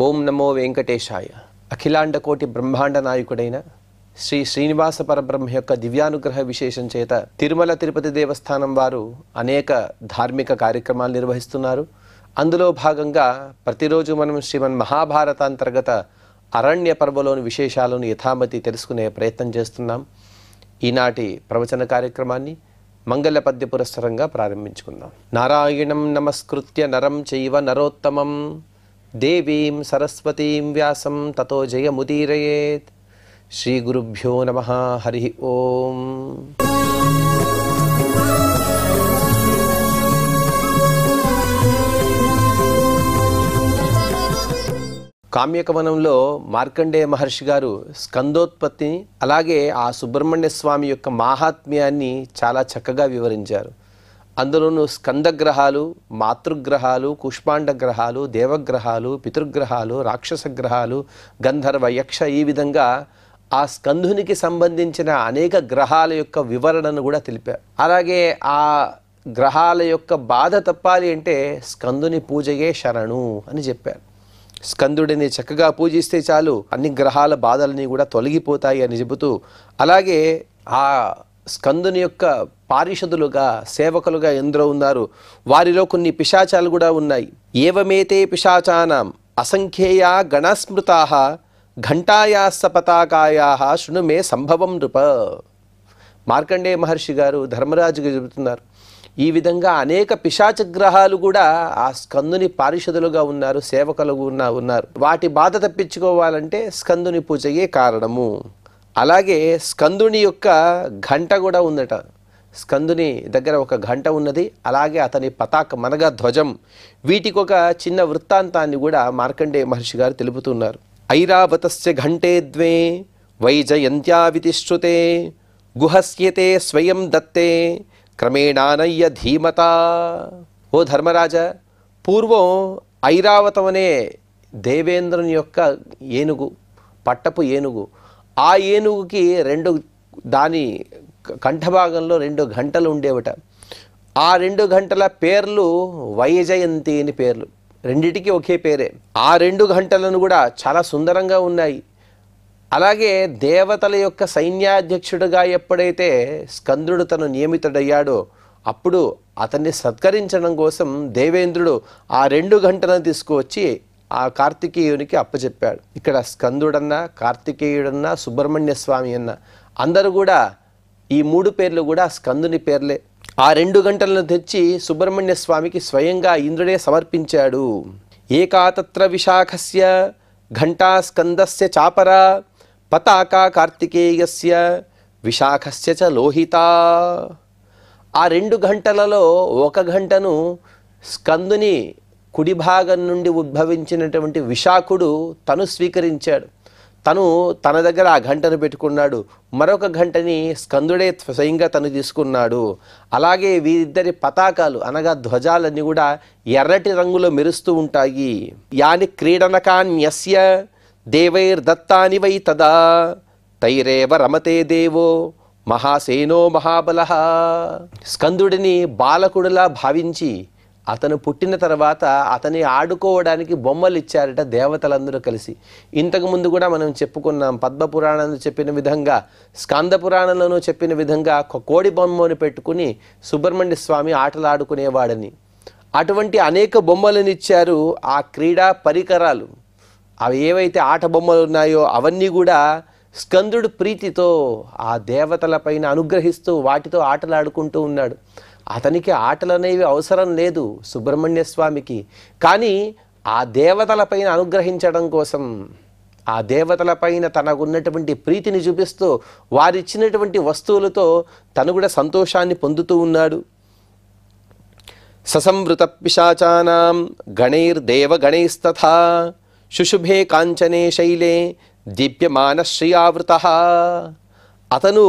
ఓం నమో వెంకటేశాయ. అఖిలాండ కోటి బ్రహ్మాండ నాయకుడైన శ్రీ శ్రీనివాస పరబ్రహ్మ యొక్క దివ్యానుగ్రహ విశేషం చేత తిరుమల తిరుపతి దేవస్థానం వారు అనేక ధార్మిక కార్యక్రమాలు నిర్వహిస్తున్నారు. అందులో భాగంగా ప్రతిరోజు మనం శ్రీమన్ మహాభారతాంతర్గత అరణ్య పర్వలోని విశేషాలను యథామతి తెలుసుకునే ప్రయత్నం చేస్తున్నాం. ఈనాటి ప్రవచన కార్యక్రమాన్ని మంగళ పద్య పురస్సరంగా ప్రారంభించుకుందాం. నారాయణం నమస్కృత్య నరం చైవ నరోత్తమం దేవీం సరస్వతీం వ్యాసం తతో జయముదీరయేత్. శ్రీ గురుభ్యో నమః. హరి ఓం. కామ్యకవనంలో మార్కండేయ మహర్షి గారు స్కందోత్పత్తిని అలాగే ఆ సుబ్రహ్మణ్య స్వామి యొక్క మాహాత్మ్యాన్ని చాలా చక్కగా వివరించారు. అందులోనూ స్కందగ్రహాలు, మాతృగ్రహాలు, కుష్మాండ గ్రహాలు, దేవగ్రహాలు, పితృగ్రహాలు, రాక్షస గ్రహాలు, గంధర్వ, యక్ష, ఈ విధంగా ఆ స్కందునికి సంబంధించిన అనేక గ్రహాల యొక్క వివరణను కూడా తెలిపారు. అలాగే ఆ గ్రహాల యొక్క బాధ తప్పాలి అంటే స్కందుని పూజయే శరణు అని చెప్పారు. స్కందుడిని చక్కగా పూజిస్తే చాలు అన్ని గ్రహాల బాధలని కూడా తొలగిపోతాయి అని చెబుతూ, అలాగే ఆ స్కందుని యొక్క పారిషదులుగా సేవకులుగా ఎందరో ఉన్నారు. వారిలో కొన్ని పిశాచాలు కూడా ఉన్నాయి. ఏవమేతే పిశాచానాం అసంఖ్యేయా గణస్మృతాః ఘంటాయాస్స పతాకాయాః శృణు మే సంభవం నృప. మార్కండేయ మహర్షి గారు ధర్మరాజుగా చెబుతున్నారు. ఈ విధంగా అనేక పిశాచ గ్రహాలు కూడా ఆ స్కందుని పారిషదులుగా ఉన్నారు, సేవకులుగా ఉన్నారు. వాటి బాధ తప్పించుకోవాలంటే స్కందుని పూజయే కారణము. అలాగే స్కందుని యొక్క ఘంట కూడా ఉందట. స్కందుని దగ్గర ఒక ఘంట ఉన్నది. అలాగే అతని పతాకం అనగా ధ్వజం. వీటికి ఒక చిన్న వృత్తాంతాన్ని కూడా మార్కండేయ మహర్షి గారు తెలుపుతున్నారు. ఐరావతస్య ఘంటే ద్వే వైజయంత్యావితిశ్రుతే గుహస్యతే స్వయం దత్తే క్రమేణానయ్య ధీమతా. ఓ ధర్మరాజా, పూర్వం ఐరావతం అనే దేవేంద్రుని యొక్క ఏనుగు, పట్టపు ఏనుగు, ఆ ఏనుగుకి దాని కంఠభాగంలో 2 గంటలు ఉండేవట. ఆ 2 గంటల పేర్లు వైజయంతి అని పేర్లు. రెండిటికి ఒకే పేరే. ఆ 2 గంటలను కూడా చాలా సుందరంగా ఉన్నాయి. అలాగే దేవతల యొక్క సైన్యాధ్యక్షుడిగా ఎప్పుడైతే స్కందుడు తను నియమితుడయ్యాడో అప్పుడు అతన్ని సత్కరించడం కోసం దేవేంద్రుడు ఆ 2 గంటలను తీసుకువచ్చి ఆ కార్తికేయునికి అప్పచెప్పాడు. ఇక్కడ స్కందుడన్నా, కార్తికేయుడన్నా, సుబ్రహ్మణ్య స్వామి అన్న అందరూ కూడా ఈ 3 పేర్లు కూడా స్కందుని పేర్లే. ఆ 2 గంటలను తెచ్చి సుబ్రహ్మణ్య స్వామికి స్వయంగా ఇంద్రుడే సమర్పించాడు. ఏకాతత్ర విశాఖస్య ఘంటా స్కందస్య చాపరా పతాకా కార్తికేయస్య విశాఖస్య చ లోహితా. ఆ 2 గంటలలో ఒక గంటను స్కందుని కుడి భాగం నుండి ఉద్భవించినటువంటి విశాఖుడు తను స్వీకరించాడు. తన దగ్గర ఆ గంటను పెట్టుకున్నాడు. మరొక గంటని స్కందుడే స్వయంగా తను తీసుకున్నాడు. అలాగే వీరిద్దరి పతాకాలు అనగా ధ్వజాలన్నీ కూడా ఎర్రటి రంగులో మెరుస్తూ ఉంటాయి. యాని క్రీడనకాన్యస్య దేవైర్దత్తాని వై తదా తైరేవ రమతే దేవో మహాసేనో మహాబలః. స్కందుడిని బాలకుడిలా భావించి అతను పుట్టిన తర్వాత అతని ఆడుకోవడానికి బొమ్మలు ఇచ్చారట దేవతలందరూ కలిసి. ఇంతకుముందు కూడా మనం చెప్పుకున్నాం. పద్మపురాణంలో చెప్పిన విధంగా, స్కంద పురాణంలోనూ చెప్పిన విధంగా కోడి బొమ్మను పెట్టుకుని సుబ్రహ్మణ్య స్వామి ఆటలాడుకునేవాడని. అటువంటి అనేక బొమ్మలను ఇచ్చారు. ఆ క్రీడా పరికరాలు, అవి ఏవైతే ఆట బొమ్మలు ఉన్నాయో అవన్నీ కూడా స్కందుడు ప్రీతితో ఆ దేవతల పైన అనుగ్రహిస్తూ వాటితో ఆటలాడుకుంటూ ఉన్నాడు. అతనికి ఆటలు అనేవి అవసరం లేదు సుబ్రహ్మణ్య స్వామికి. కానీ ఆ దేవతలపైన అనుగ్రహించడం కోసం, ఆ దేవతలపైన తనకున్నటువంటి ప్రీతిని చూపిస్తూ వారిచ్చినటువంటి వస్తువులతో తను కూడా సంతోషాన్ని పొందుతూ ఉన్నాడు. ససంవృత పిశాచానాం గణైర్దేవగణైస్తథా శుశుభే కాంచనే శైలే దీప్యమాన శ్రియావృతః. అతను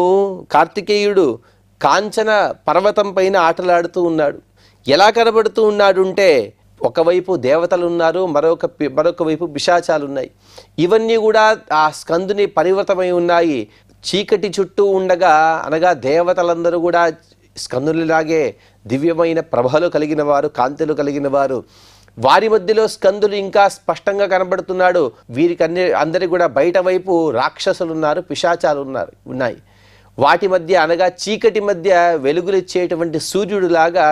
కార్తికేయుడు కాంచన పర్వతం పైన ఆటలాడుతూ ఉన్నాడు. ఎలా కనబడుతూ ఉన్నాడు అంటే, ఒకవైపు దేవతలు ఉన్నారు, మరొక వైపు పిశాచాలు ఉన్నాయి. ఇవన్నీ కూడా ఆ స్కందుని పరివృతమై ఉన్నాయి. చీకటి చుట్టూ ఉండగా అనగా దేవతలందరూ కూడా స్కందునిలాగే దివ్యమైన ప్రభలు కలిగిన వారు, కాంతులు కలిగిన వారు. వారి మధ్యలో స్కందుడు ఇంకా స్పష్టంగా కనబడుతున్నాడు. వీరికి అందరికి కూడా బయట వైపు రాక్షసులు ఉన్నారు, పిశాచాలు ఉన్నాయి. వాటి మధ్య అనగా చీకటి మధ్య వెలుగులిచ్చేటువంటి సూర్యుడిలాగా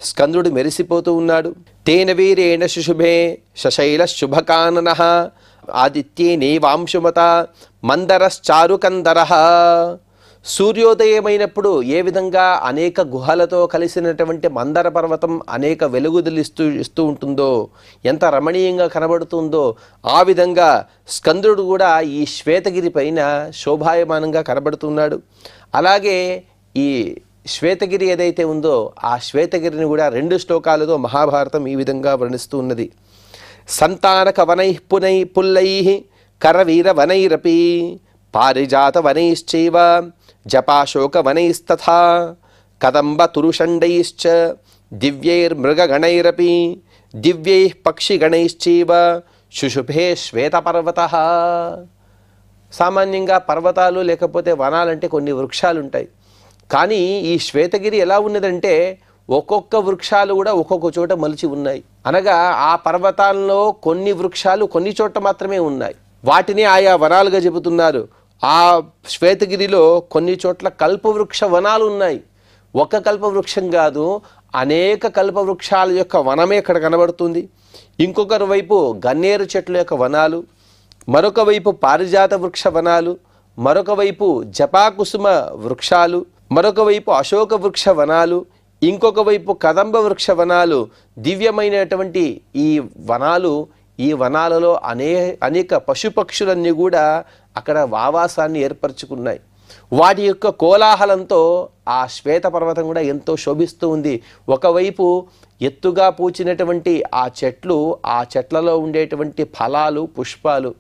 స్కందుడు మెరిసిపోతూ ఉన్నాడు. తేన వీరేణ శుశుభే శశైల శుభకానన ఆదిత్యే నేవాంశుమత మందరశ్చారుకందర. సూర్యోదయమైనప్పుడు ఏ విధంగా అనేక గుహలతో కలిసినటువంటి మందర పర్వతం అనేక వెలుగుదులు ఇస్తూ ఉంటుందో, ఎంత రమణీయంగా కనబడుతుందో, ఆ విధంగా స్కందుడు కూడా ఈ శ్వేతగిరి పైన శోభాయమానంగా కనబడుతున్నాడు. అలాగే ఈ శ్వేతగిరి ఏదైతే ఉందో ఆ శ్వేతగిరిని కూడా 2 శ్లోకాలతో మహాభారతం ఈ విధంగా వర్ణిస్తూ ఉన్నది. సంతానక వనై పుల్లై కరవీర వనైరపి పారిజాత వనైశ్చైవ జపాశోక వనైస్తథా కదంబ తురుషండైశ్చ దివ్యైర్మృగగణైరపి దివ్యైః పక్షిగణైశ్చైవ శుశుభే శ్వేతపర్వతః. సామాన్యంగా పర్వతాలు లేకపోతే వనాలంటే కొన్ని వృక్షాలు ఉంటాయి. కానీ ఈ శ్వేతగిరి ఎలా ఉన్నదంటే ఒక్కొక్క వృక్షాలు కూడా ఒక్కొక్క చోట మలిచి ఉన్నాయి. అనగా ఆ పర్వతాల్లో కొన్ని వృక్షాలు కొన్ని చోట్ల మాత్రమే ఉన్నాయి. వాటిని ఆయా వనాలుగా చెబుతున్నారు. ఆ శ్వేతగిరిలో కొన్ని చోట్ల కల్పవృక్ష వనాలు ఉన్నాయి. ఒక కల్పవృక్షం కాదు, అనేక కల్పవృక్షాల యొక్క వనమే ఇక్కడ కనబడుతుంది. ఇంకొకరి వైపు గన్నేరు చెట్ల యొక్క వనాలు, మరొక వైపు పారిజాత వృక్ష వనాలు, మరొక వైపు జపాకుసుమ వృక్షాలు, మరొక వైపు అశోక వృక్ష వనాలు, ఇంకొక వైపు కదంబ వృక్ష వనాలు. దివ్యమైనటువంటి ఈ వనాలు, ఈ వనాలలో అనేక పశుపక్షులన్నీ కూడా అక్కడ ఆవాసాన్ని ఏర్పరచుకున్నాయి. వాటి యొక్క కోలాహలంతో ఆ శ్వేత పర్వతం కూడా ఎంతో శోభిస్తూ ఉంది. ఒకవైపు ఎత్తుగా పూచినటువంటి ఆ చెట్లు, ఆ చెట్లలో ఉండేటువంటి ఫలాలు, పుష్పాలు,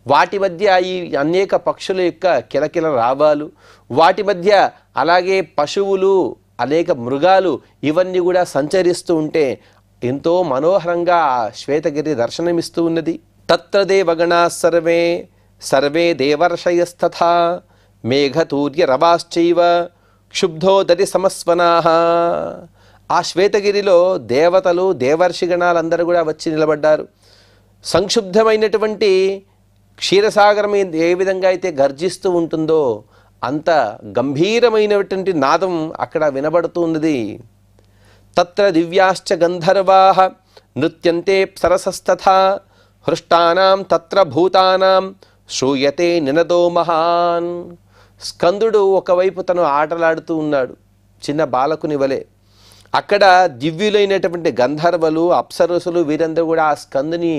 వాటి మధ్య ఈ అనేక పక్షుల యొక్క కిలకిల రావాలు, వాటి మధ్య అలాగే పశువులు, అనేక మృగాలు ఇవన్నీ కూడా సంచరిస్తూ ఉంటే ఎంతో మనోహరంగా ఆ శ్వేతగిరి దర్శనమిస్తూ ఉన్నది. తత్ర దేవగణా సర్వే సర్వే దేవర్షయస్తథా మేఘతూర్య రవాశ్చైవ క్షుబ్ధోదరి సమస్వనాః. ఆ శ్వేతగిరిలో దేవతలు, దేవర్షిగణాలందరూ కూడా వచ్చి నిలబడ్డారు. సంక్షుబ్ధమైనటువంటి క్షీరసాగరం ఏ విధంగా అయితే గర్జిస్తూ ఉంటుందో అంత గంభీరమైనటువంటి నాదం అక్కడ వినబడుతున్నది. తత్ర దివ్యాశ్చ గంధర్వాః నృత్యంతే సరసస్తథా హృష్టానాం తత్ర భూతానాం శ్రూయతే నినదో మహాన్. స్కందుడు ఒకవైపు తను ఆటలాడుతూ ఉన్నాడు, చిన్న బాలకుని వలె. అక్కడ దివ్యులైనటువంటి గంధర్వలు, అప్సరసులు వీరందరూ కూడా ఆ స్కందుని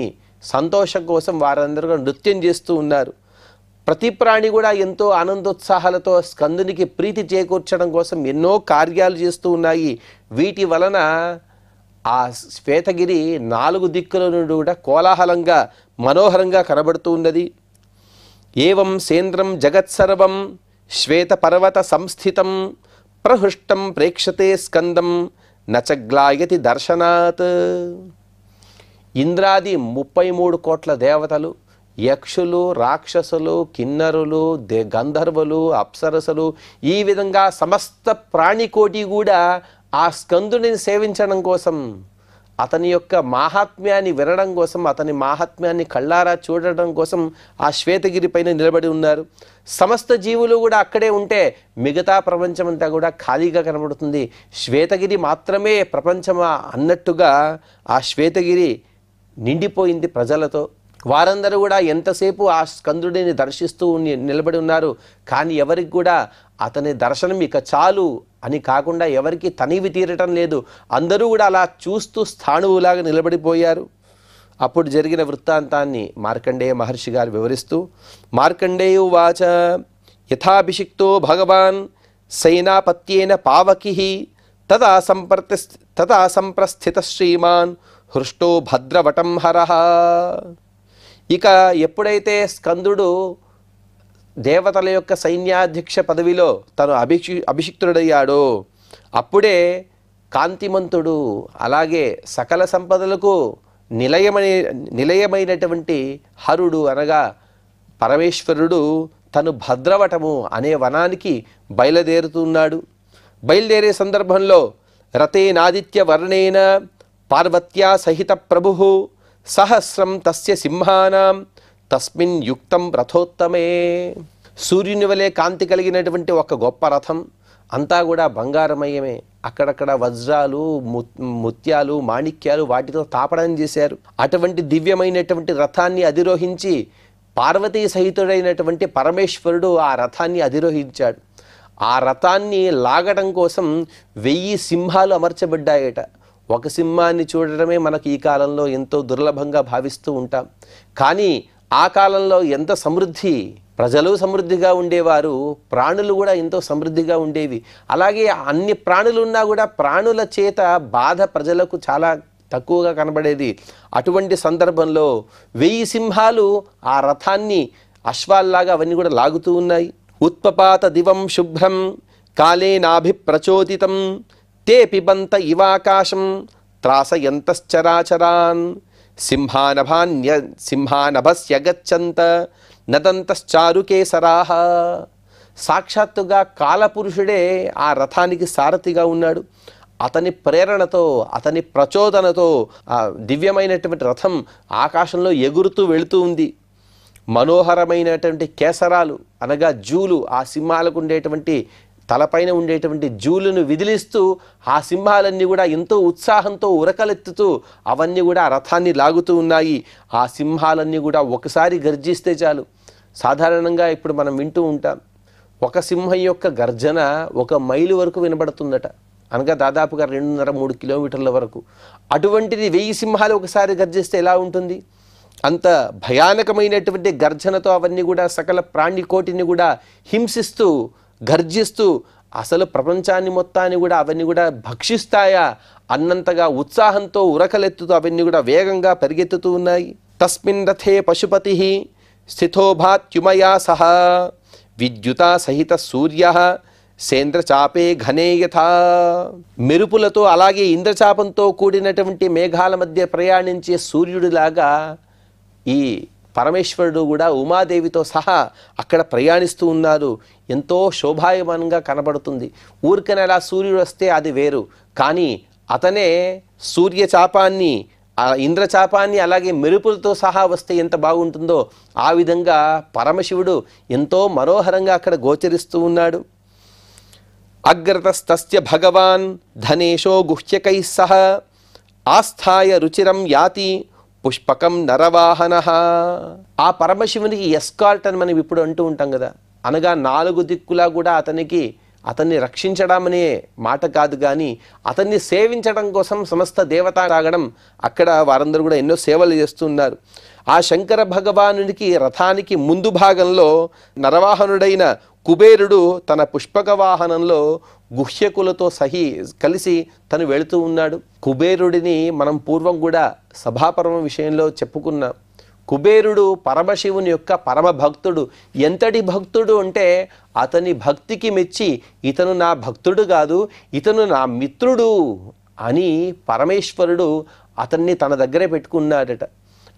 సంతోషం కోసం వారందరూ కూడా నృత్యం చేస్తూ ఉన్నారు. ప్రతి ప్రాణి కూడా ఎంతో ఆనందోత్సాహాలతో స్కందునికి ప్రీతి చేకూర్చడం కోసం ఎన్నో కార్యాలు చేస్తూ ఉన్నాయి. వీటి వలన ఆ శ్వేతగిరి 4 దిక్కుల నుండి కూడా కోలాహలంగా మనోహరంగా కనబడుతూ ఉన్నది. ఏవం సేంద్రం జగత్సర్వం శ్వేతపర్వత సంస్థితం ప్రహృష్టం ప్రేక్షతే స్కందం నచగ్లాయతి దర్శనాత్. ఇంద్రాది 33 కోట్ల దేవతలు, యక్షులు, రాక్షసులు, కిన్నరులు, గంధర్వులు, అప్సరసులు, ఈ విధంగా సమస్త ప్రాణికోటి కూడా ఆ స్కందుని సేవించడం కోసం, అతని యొక్క మాహాత్మ్యాన్ని వినడం కోసం, అతని మాహాత్మ్యాన్ని కళ్ళారా చూడడం కోసం ఆ శ్వేతగిరి పైన నిలబడి ఉన్నారు. సమస్త జీవులు కూడా అక్కడే ఉంటే మిగతా ప్రపంచమంతా కూడా ఖాళీగా కనబడుతుంది. శ్వేతగిరి మాత్రమే ప్రపంచమా అన్నట్టుగా ఆ శ్వేతగిరి నిండిపోయింది ప్రజలతో. వారందరూ కూడా ఎంతసేపు ఆ స్కందుడిని దర్శిస్తూ నిలబడి ఉన్నారు. కానీ ఎవరికి కూడా అతని దర్శనం ఇక చాలు అని కాకుండా ఎవరికి తనివి తీరటం లేదు. అందరూ కూడా అలా చూస్తూ స్థాణువులాగా నిలబడిపోయారు. అప్పుడు జరిగిన వృత్తాంతాన్ని మార్కండేయ మహర్షి గారు వివరిస్తూ, మార్కండేయ ఉవాచ యథాభిషిక్తో భగవాన్ సైనాపత్యేన పావకిః తదా సంప్రస్థిత శ్రీమాన్ హృష్టో భద్రవటం హరః. ఇక ఎప్పుడైతే స్కందుడు దేవతల యొక్క సైన్యాధ్యక్ష పదవిలో తను అభిషిక్తుడయ్యాడో అప్పుడే కాంతిమంతుడు, అలాగే సకల సంపదలకు నిలయమైనటువంటి హరుడు అనగా పరమేశ్వరుడు తను భద్రవటము అనే వనానికి బయలుదేరుతున్నాడు. బయలుదేరే సందర్భంలో రతేనాదిత్య వర్ణేన పార్వత్యా సహిత ప్రభు సహస్రం తస్య సింహానాం తస్మిన్ యుక్తం రథోత్తమే. సూర్యుని వలె కాంతి కలిగినటువంటి ఒక గొప్ప రథం, అంతా కూడా బంగారమయమే. అక్కడక్కడ వజ్రాలు, ముత్యాలు, మాణిక్యాలు వాటితో తాపడం చేశారు. అటువంటి దివ్యమైనటువంటి రథాన్ని అధిరోహించి పార్వతీ సహితుడైనటువంటి పరమేశ్వరుడు ఆ రథాన్ని అధిరోహించాడు. ఆ రథాన్ని లాగడం కోసం 1000 సింహాలు అమర్చబడ్డాయట. ఒక సింహాన్ని చూడడమే మనకు ఈ కాలంలో ఎంతో దుర్లభంగా భావిస్తూ ఉంటాం. కానీ ఆ కాలంలో ఎంత సమృద్ధి, ప్రజలు సమృద్ధిగా ఉండేవారు, ప్రాణులు కూడా ఎంతో సమృద్ధిగా ఉండేవి. అలాగే అన్ని ప్రాణులు ఉన్నా కూడా ప్రాణుల చేత బాధ ప్రజలకు చాలా తక్కువగా కనబడేది. అటువంటి సందర్భంలో 1000 సింహాలు ఆ రథాన్ని అశ్వాల్లాగా అవన్నీ కూడా లాగుతూ ఉన్నాయి. ఉత్పపాత దివం శుభ్రం కాలేనాభిప్రచోదితం తే పిబంత ఇవాకాశం త్రాసయంతశ్చరాచరాన్ సింహానభస్య గచ్చంత నదంతశ్చారుకేసరాహ. సాక్షాత్తుగా కాలపురుషుడే ఆ రథానికి సారథిగా ఉన్నాడు. అతని ప్రేరణతో, అతని ప్రచోదనతో ఆ దివ్యమైనటువంటి రథం ఆకాశంలో ఎగురుతూ వెళుతూ ఉంది. మనోహరమైనటువంటి కేసరాలు అనగా జూలు, ఆ సింహాలకు ఉండేటువంటి తలపైన ఉండేటువంటి జూలును విదిలిస్తూ ఆ సింహాలన్నీ కూడా ఎంతో ఉత్సాహంతో ఉరకలెత్తుతూ అవన్నీ కూడా ఆ రథాన్ని లాగుతూ ఉన్నాయి. ఆ సింహాలన్నీ కూడా ఒకసారి గర్జిస్తే చాలు. సాధారణంగా ఇప్పుడు మనం వింటూ ఉంటాం, ఒక సింహం యొక్క గర్జన 1 మైలు వరకు వినబడుతుందట, అనగా దాదాపుగా 2.5-3 కిలోమీటర్ల వరకు. అటువంటిది 1000 సింహాలు ఒకసారి గర్జిస్తే ఎలా ఉంటుంది? అంత భయానకమైనటువంటి గర్జనతో అవన్నీ కూడా సకల ప్రాణికోటిని కూడా హింసిస్తూ గర్జిస్తూ అసలు ప్రపంచాన్ని మొత్తాన్ని కూడా అవన్నీ కూడా భక్షిస్తాయా అన్నంతగా ఉత్సాహంతో ఉరకలెత్తుతూ అవన్నీ కూడా వేగంగా పరిగెత్తుతూ ఉన్నాయి. తస్మిన్ రథే పశుపతి స్థితోభాత్యుమయా సహ విద్యుతా సహిత సూర్య సేంద్రచాపే ఘనే యథా. మెరుపులతో అలాగే ఇంద్రచాపంతో కూడినటువంటి మేఘాల మధ్య ప్రయాణించే సూర్యుడిలాగా ఈ పరమేశ్వరుడు కూడా ఉమాదేవితో సహా అక్కడ ప్రయాణిస్తూ ఉన్నారు. ఎంతో శోభాయమానంగా కనబడుతుంది. ఊరికనే అలా సూర్యుడు వస్తే అది వేరు, కానీ అతనే సూర్యచాపాన్ని, ఇంద్రచాపాన్ని అలాగే మెరుపులతో సహా వస్తే ఎంత బాగుంటుందో ఆ విధంగా పరమశివుడు ఎంతో మనోహరంగా అక్కడ గోచరిస్తూ ఉన్నాడు. అగ్రతస్తస్య భగవాన్ ధనేశో గుహ్యకై సహ ఆస్థాయ రుచిరం యాతి పుష్పకం నరవాహన. ఆ పరమశివునికి ఎస్కార్ట్ అని మనం ఇప్పుడు అంటూ ఉంటాం కదా, అనగా 4 దిక్కులా కూడా అతన్ని రక్షించడం అనే మాట కాదు, కానీ అతన్ని సేవించడం కోసం సమస్త దేవతా రాగడం అక్కడ వారందరూ కూడా ఎన్నో సేవలు చేస్తున్నారు. ఆ శంకర భగవానునికి రథానికి ముందు భాగంలో నరవాహనుడైన కుబేరుడు తన పుష్పక వాహనంలో గుహ్యకులతో కలిసి తను వెళుతూ ఉన్నాడు. కుబేరుడిని మనం పూర్వం కూడా సభాపర్వం విషయంలో చెప్పుకున్నాం. కుబేరుడు పరమశివుని యొక్క పరమ భక్తుడు. ఎంతటి భక్తుడు అంటే అతని భక్తికి మెచ్చి ఇతను నా భక్తుడు కాదు, ఇతను నా మిత్రుడు అని పరమేశ్వరుడు అతన్ని తన దగ్గరే పెట్టుకున్నాడట.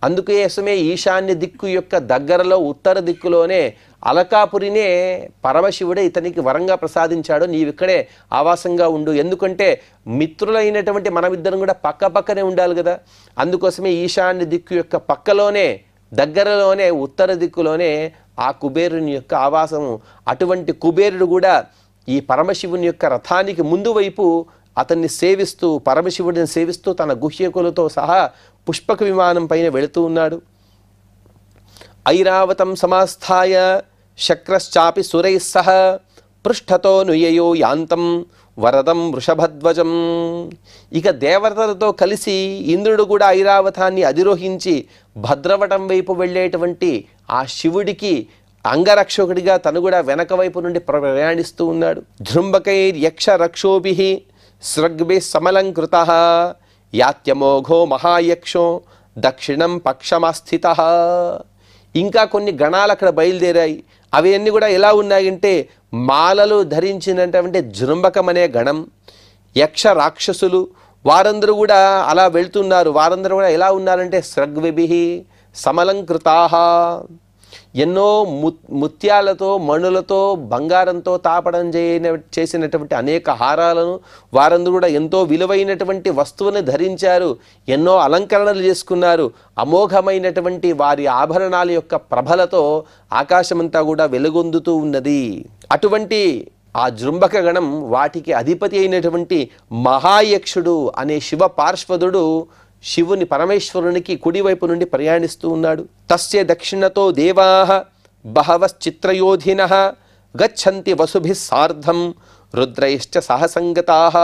అందుకోసమే ఈశాన్య దిక్కు యొక్క దగ్గరలో ఉత్తర దిక్కులోనే అలకాపురినే పరమశివుడే ఇతనికి వరంగా ప్రసాదించాడు. నీవిక్కడే ఆవాసంగా ఉండు, ఎందుకంటే మిత్రులైనటువంటి మనమిద్దరం కూడా పక్క పక్కనే ఉండాలి కదా. అందుకోసమే ఈశాన్య దిక్కు యొక్క పక్కలోనే, దగ్గరలోనే, ఉత్తర దిక్కులోనే ఆ కుబేరుని యొక్క ఆవాసము. అటువంటి కుబేరుడు కూడా ఈ పరమశివుని యొక్క రథానికి ముందు వైపు అతన్ని సేవిస్తూ, పరమశివుడిని సేవిస్తూ తన గుహ్యకులతో సహా పుష్పక విమానం పైన వెళుతూ ఉన్నాడు. ఐరావతం సమాస్థాయ శక్రశ్చాపి సురైః సహ పృష్ఠతో నుయయో యాంతం వరదం వృషభధ్వజం. ఇక దేవతలతో కలిసి ఇంద్రుడు కూడా ఐరావతాన్ని అధిరోహించి భద్రవటం వైపు వెళ్ళేటువంటి ఆ శివుడికి అంగరక్షకుడిగా తను కూడా వెనక వైపు నుండి ప్రయాణిస్తూ ఉన్నాడు. ధృంబకైర్యక్ష రక్షోభిః స్రగ్భిః సమలంకృతః యాత్యమోఘో మహాయక్షో దక్షిణం పక్షమాస్థితః. ఇంకా కొన్ని గణాలు అక్కడ బయలుదేరాయి. అవి అన్నీ కూడా ఎలా ఉన్నాయంటే మాలలు ధరించినటువంటి జృంబకం అనే గణం, యక్ష రాక్షసులు వారందరూ కూడా అలా వెళ్తున్నారు. వారందరూ కూడా ఎలా ఉన్నారంటే స్రగ్విభిః సమలంకృతాః. ఎన్నో ముత్యాలతో మణులతో బంగారంతో తాపడం చేసినటువంటి అనేక హారాలను వారందరూ కూడా ఎంతో విలువైనటువంటి వస్తువుని ధరించారు, ఎన్నో అలంకరణలు చేసుకున్నారు. అమోఘమైనటువంటి వారి ఆభరణాల యొక్క ప్రభలతో ఆకాశమంతా కూడా వెలుగొందుతూ ఉన్నది. అటువంటి ఆ జృంభక గణం వాటికి అధిపతి అయినటువంటి మహాయక్షుడు అనే శివ పార్శ్వదుడు శివుని పరమేశ్వరునికి కుడివైపు నుండి ప్రయాణిస్తూ ఉన్నాడు. తస్య దక్షిణతో దేవాః బహవశ్చిత్రయోధినః గచ్చంతి వసుభిః సార్ధం రుద్రైశ్చ సహసంగతాః.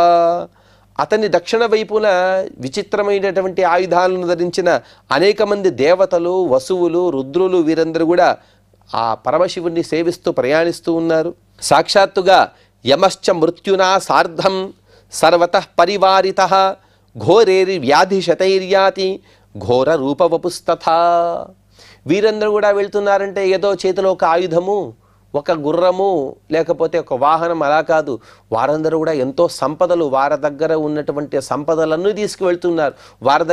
అతని దక్షిణ వైపున విచిత్రమైనటువంటి ఆయుధాలను ధరించిన అనేక మంది దేవతలు, వసువులు, రుద్రులు వీరందరూ కూడా ఆ పరమశివుణ్ణి సేవిస్తూ ప్రయాణిస్తూ ఉన్నారు. సాక్షాత్తుగా యమశ్చ మృత్యునా సార్ధం సర్వతః పరివారితః ఘోరేరి వ్యాధి శతైర్యాతి ఘోర రూపవపుస్తథా. వీరందరూ కూడా వెళ్తున్నారంటే ఏదో చేతిలో ఒక ఆయుధము, ఒక గుర్రము, లేకపోతే ఒక వాహనం, అలా కాదు. వారందరూ కూడా ఎంతో సంపదలు, వారి దగ్గర ఉన్నటువంటి సంపదలన్నీ తీసుకువెళ్తున్నారు. వారి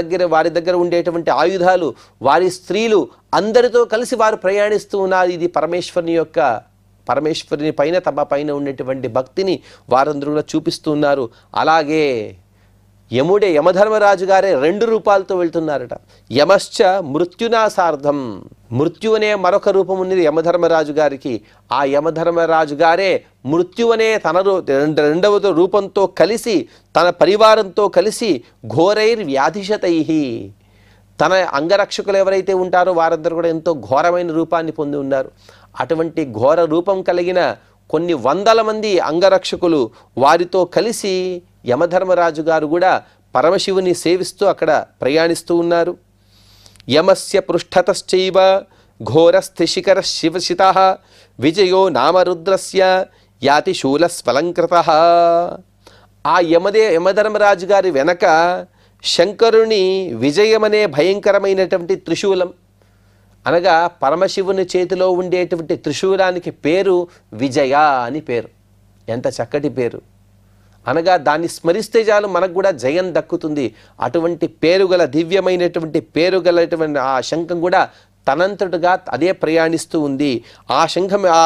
దగ్గర ఉండేటువంటి ఆయుధాలు, వారి స్త్రీలు అందరితో కలిసి వారు ప్రయాణిస్తూ ఉన్నారు. ఇది పరమేశ్వరుని పైన, తమ పైన ఉండేటువంటి భక్తిని వారందరూ కూడా చూపిస్తూ ఉన్నారు. అలాగే యమధర్మరాజు గారే 2 రూపాలతో వెళ్తున్నారట. యమశ్చ మృత్యునా సార్ధం. మృత్యు అనే మరొక రూపం ఉన్నది యమధర్మరాజు గారికి. ఆ యమధర్మరాజు గారే మృత్యు అనే తన రెండవ రూపంతో కలిసి, తన పరివారంతో కలిసి ఘోరైర్ వ్యాధిశతైహి, తన అంగరక్షకులు ఎవరైతే ఉంటారో వారందరూ కూడా ఎంతో ఘోరమైన రూపాన్ని పొంది ఉన్నారు. అటువంటి ఘోర రూపం కలిగిన కొన్ని వందల మంది అంగరక్షకులు వారితో కలిసి యమధర్మరాజు గారు కూడా పరమశివుని సేవిస్తూ అక్కడ ప్రయాణిస్తూ ఉన్నారు. యమస్య పృష్ఠతశ్చైవ ఘోరస్థిశిఖర శివశితః విజయో నామరుద్రస్య యాతి శూలస్వలంకృతః. ఆ యమధర్మరాజు గారి వెనక శంకరుని విజయమనే భయంకరమైనటువంటి త్రిశూలం, అనగా పరమశివుని చేతిలో ఉండేటువంటి త్రిశూలానికి పేరు విజయ అని పేరు. ఎంత చక్కటి పేరు! అనగా దాన్ని స్మరిస్తే చాలు మనకు కూడా జయం దక్కుతుంది. అటువంటి పేరుగల దివ్యమైనటువంటి పేరుగలటువంటి ఆ శంఖం కూడా తనంతటుగా అదే ప్రయాణిస్తూ ఉంది. ఆ శంఖం, ఆ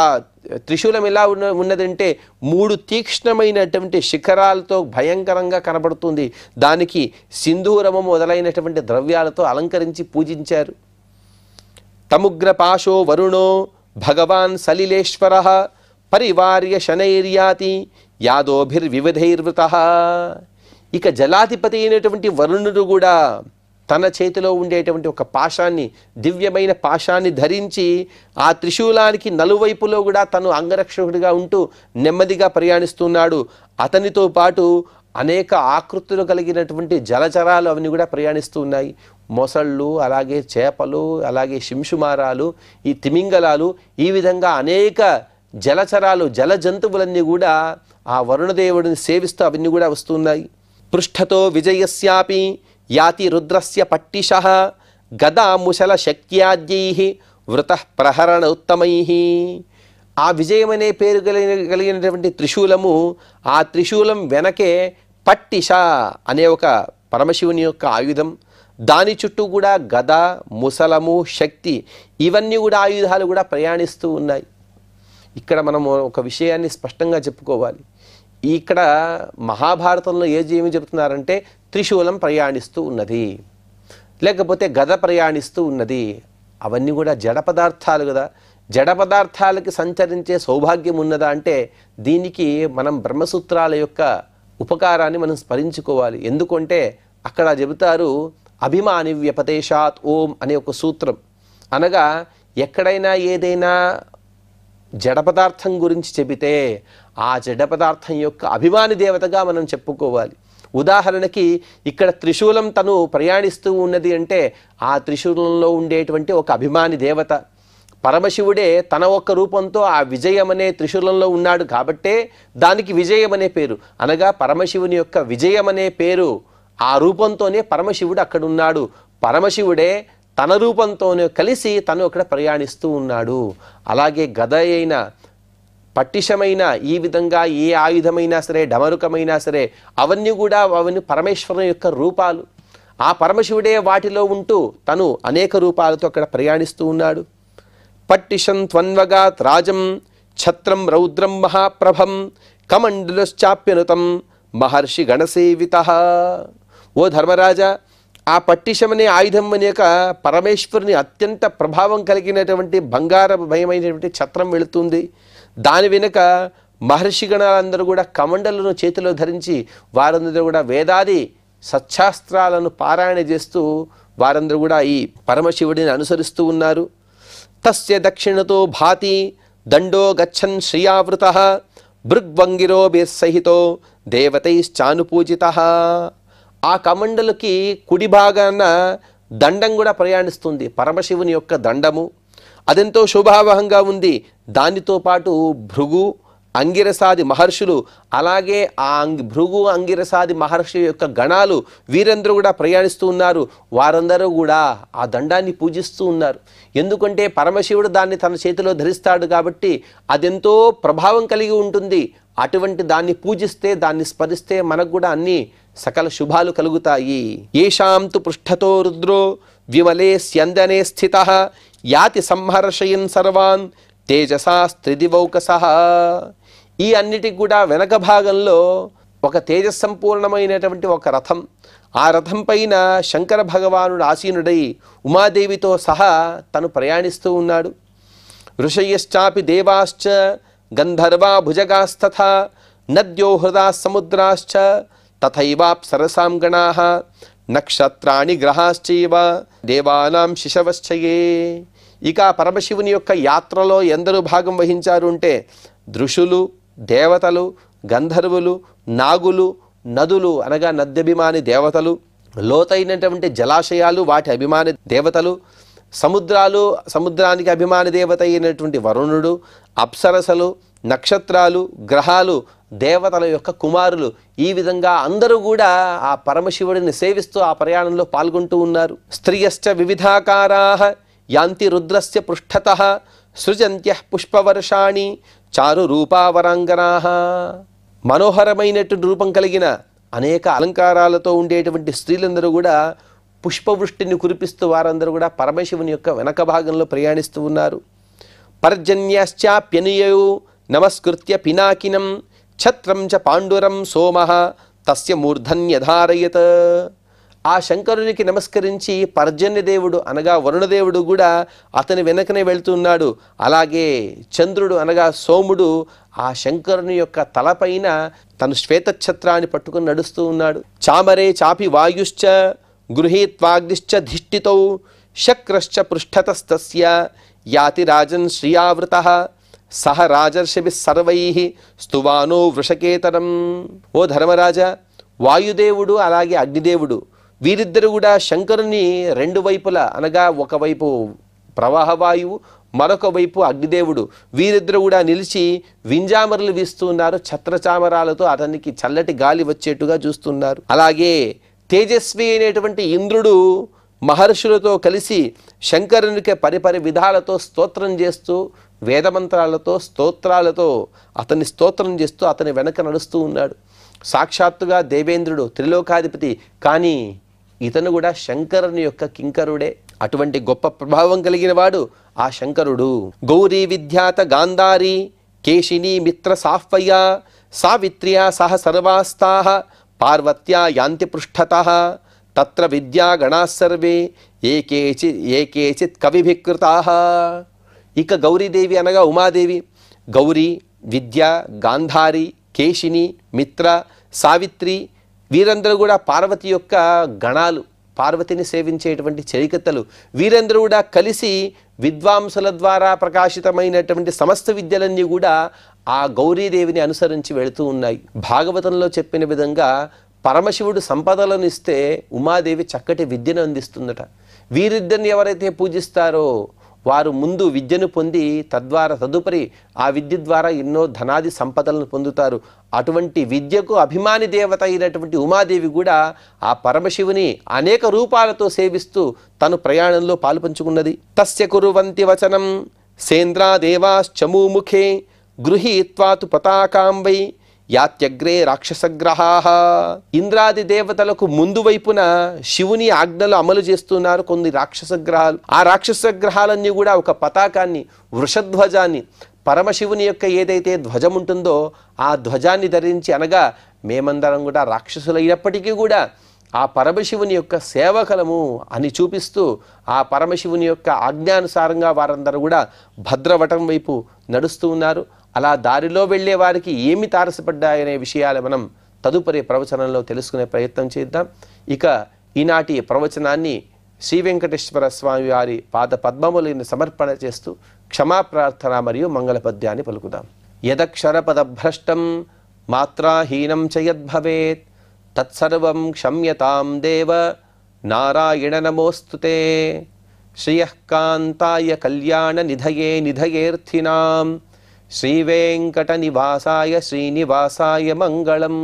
త్రిశూలం ఎలా ఉన్నదంటే 3 తీక్ష్ణమైనటువంటి శిఖరాలతో భయంకరంగా కనబడుతుంది. దానికి సింధూరము మొదలైనటువంటి ద్రవ్యాలతో అలంకరించి పూజించారు. తముగ్రపాశో వరుణో భగవాన్ సలిలేశ్వరః పరివార్య శనైర్యాతి యాదోభిర్వివిధైర్వృతః. ఇక జలాధిపతి అయినటువంటి వరుణుడు కూడా తన చేతిలో ఉండేటువంటి ఒక పాశాన్ని, దివ్యమైన పాశాన్ని ధరించి ఆ త్రిశూలానికి నలువైపులో కూడా తను అంగరక్షకుడిగా ఉంటూ నెమ్మదిగా ప్రయాణిస్తున్నాడు. అతనితో పాటు అనేక ఆకృతులు కలిగినటువంటి జలచరాలు అవన్నీ కూడా ప్రయాణిస్తూ ఉన్నాయి. మొసళ్ళు, అలాగే చేపలు, అలాగే శింషుమారాలు, ఈ తిమింగలాలు, ఈ విధంగా అనేక జలచరాలు, జల జంతువులన్నీ కూడా ఆ వరుణదేవుడిని సేవిస్తూ అవన్నీ కూడా వస్తున్నాయి. పృష్ఠతో విజయస్యాపి యాతి రుద్రస్య పట్టిషః గదాముశల శక్త్యాద్యైః వృతః ప్రహరణ ఉత్తమైః. ఆ విజయమనే పేరు కలిగినటువంటి త్రిశూలము, ఆ త్రిశూలం వెనకే పట్టిష అనే ఒక పరమశివుని యొక్క ఆయుధం, దాని చుట్టూ కూడా గద, ముసలము, శక్తి, ఇవన్నీ కూడా ఆయుధాలు కూడా ప్రయాణిస్తూ ఉన్నాయి. ఇక్కడ మనము ఒక విషయాన్ని స్పష్టంగా చెప్పుకోవాలి. ఇక్కడ మహాభారతంలో ఏమి చెబుతున్నారంటే త్రిశూలం ప్రయాణిస్తూ ఉన్నది, లేకపోతే గద ప్రయాణిస్తూ ఉన్నది. అవన్నీ కూడా జడ పదార్థాలు కదా. జడ పదార్థాలకి సంచరించే సౌభాగ్యం ఉన్నదా అంటే దీనికి మనం బ్రహ్మసూత్రాల యొక్క ఉపకారాన్ని మనం స్మరించుకోవాలి. ఎందుకంటే అక్కడ చెబుతారు అభిమాని వ్యపదేశాత్ ఓం అనే ఒక సూత్రం. అనగా ఎక్కడైనా ఏదైనా జడ పదార్థం గురించి చెబితే ఆ జడ పదార్థం యొక్క అభిమాని దేవతగా మనం చెప్పుకోవాలి. ఉదాహరణకి ఇక్కడ త్రిశూలం తను ప్రయాణిస్తూ ఉన్నది అంటే ఆ త్రిశూలంలో ఉండేటువంటి ఒక అభిమాని దేవత పరమశివుడే తన ఒక్క రూపంతో ఆ విజయం అనే త్రిశూలంలో ఉన్నాడు కాబట్టే దానికి విజయం అనే పేరు. అనగా పరమశివుని యొక్క విజయం అనే పేరు, ఆ రూపంతోనే పరమశివుడు అక్కడ ఉన్నాడు. పరమశివుడే తన రూపంతోనే కలిసి తను అక్కడ ప్రయాణిస్తూ ఉన్నాడు. అలాగే గద అయిన, పట్టిషమైన, ఈ విధంగా ఏ ఆయుధమైనా సరే, డమరుకమైనా సరే, అవన్నీ పరమేశ్వరుని యొక్క రూపాలు. ఆ పరమశివుడే వాటిలో ఉంటూ తను అనేక రూపాలతో అక్కడ ప్రయాణిస్తూ ఉన్నాడు. పట్టిశం త్వన్వగాత్ రాజం ఛత్రం రౌద్రం మహాప్రభం కమండలుశ్చాప్యనుతం మహర్షి గణసేవితః. ఓ ధర్మరాజా, ఆ పట్టిశమనే ఆయుధం అనేక పరమేశ్వరుని అత్యంత ప్రభావం కలిగినటువంటి బంగారమయమైనటువంటి ఛత్రం వెళుతుంది. దాని వెనుక మహర్షి గణాలందరూ కూడా కమండలను చేతిలో ధరించి వారందరూ కూడా వేదాది సత్శాస్త్రాలను పారాయణ చేస్తూ వారందరూ కూడా ఈ పరమశివుడిని అనుసరిస్తూ ఉన్నారు. తస్య దక్షిణతో భాతి దండో గచ్చన్ శ్రియావృతః భృగ్వంగిరోభిస్సహితో దేవతైశ్చానుపూజితః. ఆ కమండలకి కుడి భాగాన దండం కూడా ప్రయాణిస్తుంది, పరమశివుని యొక్క దండము. అదెంతో శోభావహంగా ఉంది. దానితో పాటు భృగు అంగిరసాది మహర్షులు, అలాగే ఆ భృగు అంగిరసాది మహర్షి యొక్క గణాలు వీరందరూ కూడా ప్రయాణిస్తూ ఉన్నారు. వారందరూ కూడా ఆ దండాన్ని పూజిస్తూ ఉన్నారు. ఎందుకంటే పరమశివుడు దాన్ని తన చేతిలో ధరిస్తాడు కాబట్టి అదెంతో ప్రభావం కలిగి ఉంటుంది. అటువంటి దాన్ని పూజిస్తే, దాన్ని స్మరిస్తే మనకు కూడా అన్ని సకల శుభాలు కలుగుతాయి. ఏషాం తు పృష్ఠతో రుద్రో విమలే స్యందనే స్థితః యాతి సంహర్షయన్ సర్వాన్ తేజసా స్త్రిదివౌకసః. ఈ అన్నిటికి కూడా వెనక భాగంలో ఒక తేజస్సంపూర్ణమైనటువంటి ఒక రథం, ఆ రథం పైన శంకర భగవానుడు ఆసీనుడై ఉమాదేవితో సహా తను ప్రయాణిస్తూ ఉన్నాడు. ఋషయశ్చాపి దేవాశ్చ గంధర్వా భుజగాస్తథా నద్యో హృదా సముద్రాశ్చ తథైవాప్సరసాం గణాః నక్షత్రాణి గ్రహాశ్చైవ దేవానాం శిశవశ్చయే. ఇక పరమశివుని యొక్క యాత్రలో ఎందరూ భాగం వహించారు అంటే ఋషులు, దేవతలు, గంధర్వులు, నాగులు, నదులు అనగా నద్యభిమాని దేవతలు, లోతైనటువంటి జలాశయాలు వాటి అభిమాని దేవతలు, సముద్రాలు సముద్రానికి అభిమాని దేవత అయినటువంటి వరుణుడు, అప్సరసలు, నక్షత్రాలు, గ్రహాలు దేవతల యొక్క కుమారులు. ఈ విధంగా అందరూ కూడా ఆ పరమశివుడిని సేవిస్తూ ఆ ప్రయాణంలో పాల్గొంటూ ఉన్నారు. స్త్రియశ్చ వివిధాకారాః యాంతి రుద్రస్య పృష్ఠతః సృజంత్యః పుష్పవర్షాణి చారు రూపావరాంగనాః. మనోహరమైనటువంటి రూపం కలిగిన అనేక అలంకారాలతో ఉండేటువంటి స్త్రీలందరూ కూడా పుష్పవృష్టిని కురిపిస్తూ వారందరూ కూడా పరమశివుని యొక్క వెనక భాగంలో ప్రయాణిస్తూ ఉన్నారు. పర్జన్యాశ్చాప్యనుయౌ నమస్కృత్య పినాకినం ఛత్రం చ పాండురం సోమః తస్య మూర్ధన్యధారయత్. ఆ శంకరునికి నమస్కరించి పర్జన్యదేవుడు అనగా వరుణదేవుడు కూడా అతని వెనకనే వెళ్తున్నాడు. అలాగే చంద్రుడు అనగా సోముడు ఆ శంకరుని యొక్క తలపైన తను శ్వేతఛత్రాన్ని పట్టుకుని నడుస్తూ ఉన్నాడు. చామరే చాపి వాయుశ్చ గృహీత్వాగ్నిశ్చ ధిష్ఠితౌ శక్రశ్చ పృష్ఠతస్తస్య యాతి రాజన్ శ్రియావృతః సహ రాజర్షిభిః సర్వైః స్తువానో వృషకేతనం. ఓ ధర్మరాజా, వాయుదేవుడు అలాగే అగ్నిదేవుడు వీరిద్దరు కూడా శంకరుని రెండు వైపులా అనగా ఒకవైపు ప్రవాహవాయువు, మరొక వైపు అగ్నిదేవుడు వీరిద్దరు కూడా నిలిచి వింజామరులు వీస్తూ ఉన్నారు. ఛత్రచామరాలతో అతనికి చల్లటి గాలి వచ్చేట్టుగా చూస్తున్నారు. అలాగే తేజస్వి అయినటువంటి ఇంద్రుడు మహర్షులతో కలిసి శంకరునికి పరిపరి విధాలతో స్తోత్రం చేస్తూ వేదమంత్రాలతో స్తోత్రాలతో అతన్ని స్తోత్రం చేస్తూ అతని వెనక నడుస్తూ ఉన్నాడు. సాక్షాత్తుగా దేవేంద్రుడు త్రిలోకాధిపతి, కానీ ఇతను కూడా శంకరుని యొక్క కింకరుడే. అటువంటి గొప్ప ప్రభావం కలిగిన వాడు ఆ శంకరుడు. గౌరీ విద్యాత గాంధారి కేశిని మిత్ర సాహ్వయ సావిత్ర్యా సహ సర్వాస్తాః పార్వత్యా యాంతి పృష్ఠతః తత్ర విద్యా గణాః సర్వే ఏకేచిత్ కవిభికృతాః. ఇక గౌరీదేవి అనగా ఉమాదేవి, గౌరీ, విద్య, గాంధారి, కేశిని, మిత్ర, సావిత్రి వీరందరూ కూడా పార్వతి యొక్క గణాలు, పార్వతిని సేవించేటువంటి చెలికత్తలు. వీరందరూ కూడా కలిసి విద్వాంసుల ద్వారా ప్రకాశితమైనటువంటి సమస్త విద్యలన్నీ కూడా ఆ గౌరీదేవిని అనుసరించి వెళుతూ ఉన్నాయి. భాగవతంలో చెప్పిన విధంగా పరమశివుడు సంపదలను ఇస్తే ఉమాదేవి చక్కటి విద్యను అందిస్తుందట. వీరిద్దరిని ఎవరైతే పూజిస్తారో వారు ముందు విద్యను పొంది తదుపరి ఆ విద్య ద్వారా ఎన్నో ధనాది సంపదలను పొందుతారు. అటువంటి విద్యకు అభిమాని దేవత అయినటువంటి ఉమాదేవి కూడా ఆ పరమశివుని అనేక రూపాలతో సేవిస్తూ తను ప్రయాణంలో పాలుపంచుకున్నది. తస్య కురువంతి వచనం సేంద్రాదేవాశ్చమూముఖే గృహీత్వా తు పతాకాం వై యాత్యగ్రే రాక్షసగ్రహాః. ఇంద్రాది దేవతలకు ముందు వైపున శివుని ఆజ్ఞలు అమలు చేస్తున్నారు కొన్ని రాక్షసగ్రహాలు. ఆ రాక్షసగ్రహాలన్నీ కూడా ఒక పతాకాన్ని, వృషధ్వజాన్ని, పరమశివుని యొక్క ఏదైతే ధ్వజం ఉంటుందో ఆ ధ్వజాన్ని ధరించి, అనగా మేమందరం కూడా రాక్షసులైనప్పటికీ కూడా ఆ పరమశివుని యొక్క సేవకులము అని చూపిస్తూ ఆ పరమశివుని యొక్క ఆజ్ఞానుసారంగా వారందరూ కూడా భద్రవటం వైపు నడుస్తూ ఉన్నారు. అలా దారిలో వెళ్ళే వారికి ఏమి తారసపడ్డాయనే విషయాలు మనం తదుపరి ప్రవచనంలో తెలుసుకునే ప్రయత్నం చేద్దాం. ఇక ఈనాటి ప్రవచనాన్ని శ్రీ వెంకటేశ్వర స్వామి వారి పాద పద్మములను సమర్పణ చేస్తూ క్షమాప్రార్థన మరియు మంగళపద్యాన్ని పలుకుదాం. యదక్షరపదభ్రష్టం మాత్రాహీనం చ యద్భవేత్ తత్సర్వం క్షమ్యతాం దేవ నారాయణ నమోస్తుతే. శ్రియః కాంతాయ కళ్యాణ నిధయే నిధయేర్థినాం శ్రీవేంకట నివాసాయ శ్రీనివాసాయ మంగళం.